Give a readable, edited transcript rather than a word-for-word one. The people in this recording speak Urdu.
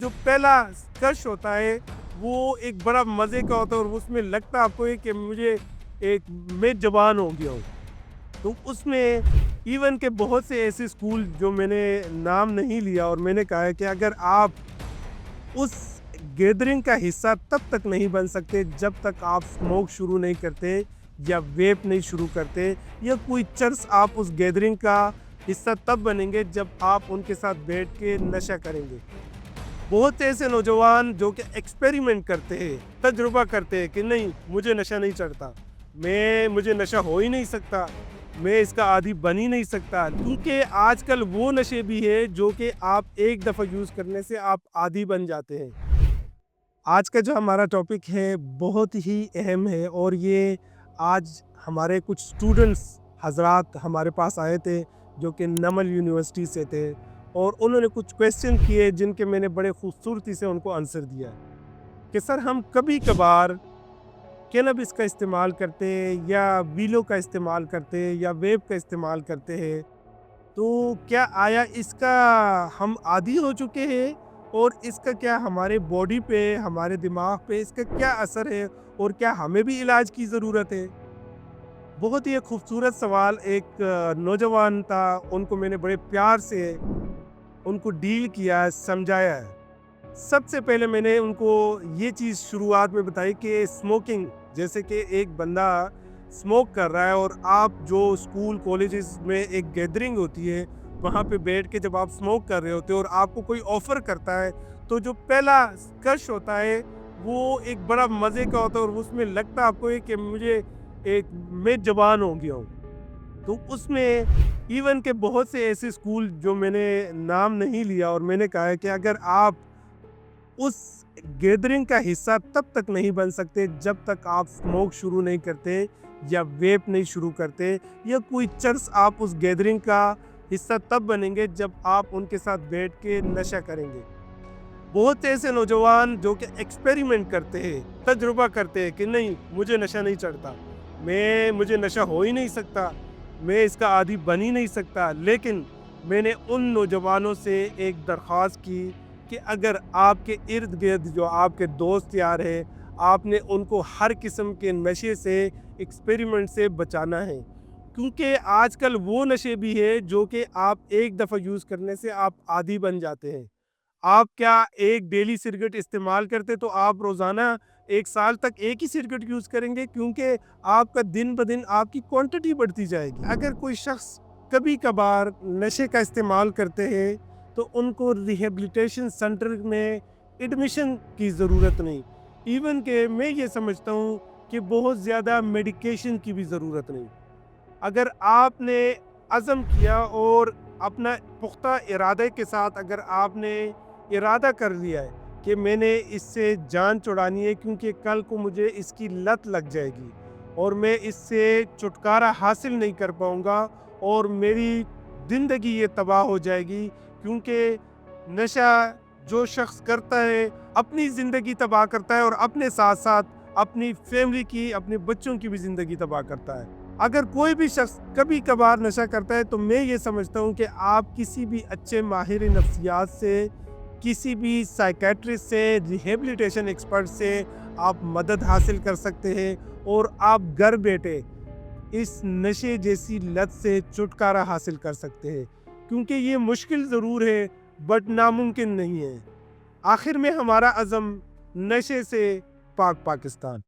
جو پہلا کرش ہوتا ہے وہ ایک بڑا مزے کا ہوتا ہے اور اس میں لگتا آپ کو ہے کہ میں جوان ہو گیا ہوں. تو اس میں ایون کہ بہت سے ایسے اسکول جو میں نے نام نہیں لیا اور میں نے کہا ہے کہ اگر آپ اس گیدرنگ کا حصہ تب تک نہیں بن سکتے جب تک آپ اسموک شروع نہیں کرتے یا ویپ نہیں شروع کرتے یا کوئی چرس آپ اس گیدرنگ کا حصہ تب بنیں گے جب آپ ان کے ساتھ بیٹھ کے نشہ کریں گے. بہت ایسے نوجوان جو کہ ایکسپیریمنٹ کرتے ہیں, تجربہ کرتے ہیں کہ نہیں مجھے نشہ نہیں چڑھتا, مجھے نشہ ہو ہی نہیں سکتا, میں اس کا عادی بن ہی نہیں سکتا. کیونکہ آج کل وہ نشے بھی ہے جو کہ آپ ایک دفعہ یوز کرنے سے آپ عادی بن جاتے ہیں. آج کا جو ہمارا ٹاپک ہے بہت ہی اہم ہے اور یہ آج ہمارے کچھ اسٹوڈنٹس حضرات ہمارے پاس آئے تھے جو کہ نمل یونیورسٹی سے تھے اور انہوں نے کچھ کویسچن کیے جن کے میں نے بڑے خوبصورتی سے ان کو آنسر دیا کہ سر ہم کبھی کبھار کینابس کا استعمال کرتے ہیں یا ویلو کا استعمال کرتے ہیں یا ویپ کا استعمال کرتے ہیں, تو کیا آیا اس کا ہم عادی ہو چکے ہیں اور اس کا کیا ہمارے باڈی پہ, ہمارے دماغ پہ اس کا کیا اثر ہے اور کیا ہمیں بھی علاج کی ضرورت ہے. بہت ہی ایک خوبصورت سوال ایک نوجوان تھا, ان کو میں نے بڑے پیار سے ان کو ڈیل کیا, سمجھایا ہے. سب سے پہلے میں نے ان کو یہ چیز شروعات میں بتائی کہ اسموکنگ, جیسے کہ ایک بندہ اسموک کر رہا ہے اور آپ جو اسکول کالجز میں ایک گیدرنگ ہوتی ہے وہاں پہ بیٹھ کے جب آپ اسموک کر رہے ہوتے ہیں اور آپ کو کوئی آفر کرتا ہے تو جو پہلا کرش ہوتا ہے وہ ایک بڑا مزے کا ہوتا ہے اور اس میں لگتا آپ کو ہے کہ میں جوان ہو گیا ہوں. تو اس میں ایون کہ بہت سے ایسے اسکول جو میں نے نام نہیں لیا اور میں نے کہا ہے کہ اگر آپ اس گیدرنگ کا حصہ تب تک نہیں بن سکتے جب تک آپ اسموک شروع نہیں کرتے یا ویپ نہیں شروع کرتے یا کوئی چرس آپ اس گیدرنگ کا حصہ تب بنیں گے جب آپ ان کے ساتھ بیٹھ کے نشہ کریں گے. بہت ایسے نوجوان جو کہ ایکسپیریمنٹ کرتے ہیں, تجربہ کرتے ہیں کہ نہیں مجھے نشہ نہیں چڑھتا, مجھے نشہ ہو ہی نہیں سکتا, میں اس کا عادی بن ہی نہیں سکتا. لیکن میں نے ان نوجوانوں سے ایک درخواست کی کہ اگر آپ کے ارد گرد جو آپ کے دوست یار ہیں, آپ نے ان کو ہر قسم کے نشے سے, ایکسپیریمنٹ سے بچانا ہے. کیونکہ آج کل وہ نشے بھی ہے جو کہ آپ ایک دفعہ یوز کرنے سے آپ عادی بن جاتے ہیں. آپ کیا ایک ڈیلی سگریٹ استعمال کرتے تو آپ روزانہ 1 سال تک ایک ہی سگریٹ یوز کریں گے, کیونکہ آپ کا دن بدن آپ کی کوانٹٹی بڑھتی جائے گی. اگر کوئی شخص کبھی کبھار نشے کا استعمال کرتے ہیں تو ان کو ریہیبلیٹیشن سینٹر میں ایڈمیشن کی ضرورت نہیں. ایون کہ میں یہ سمجھتا ہوں کہ بہت زیادہ میڈیکیشن کی بھی ضرورت نہیں. اگر آپ نے عزم کیا اور اپنا پختہ ارادے کے ساتھ اگر آپ نے ارادہ کر لیا ہے کہ میں نے اس سے جان چھڑانی ہے کیونکہ کل کو مجھے اس کی لت لگ جائے گی اور میں اس سے چھٹکارا حاصل نہیں کر پاؤں گا اور میری زندگی یہ تباہ ہو جائے گی, کیونکہ نشہ جو شخص کرتا ہے اپنی زندگی تباہ کرتا ہے اور اپنے ساتھ ساتھ اپنی فیملی کی, اپنے بچوں کی بھی زندگی تباہ کرتا ہے. اگر کوئی بھی شخص کبھی کبھار نشہ کرتا ہے تو میں یہ سمجھتا ہوں کہ آپ کسی بھی اچھے ماہر نفسیات سے, کسی بھی سائیکیٹرسٹ سے, ریہیبلیٹیشن ایکسپرٹ سے آپ مدد حاصل کر سکتے ہیں اور آپ گھر بیٹھے اس نشے جیسی لت سے چھٹکارا حاصل کر سکتے ہیں. کیونکہ یہ مشکل ضرور ہے بٹ ناممکن نہیں ہے. آخر میں ہمارا عزم نشے سے پاک پاکستان.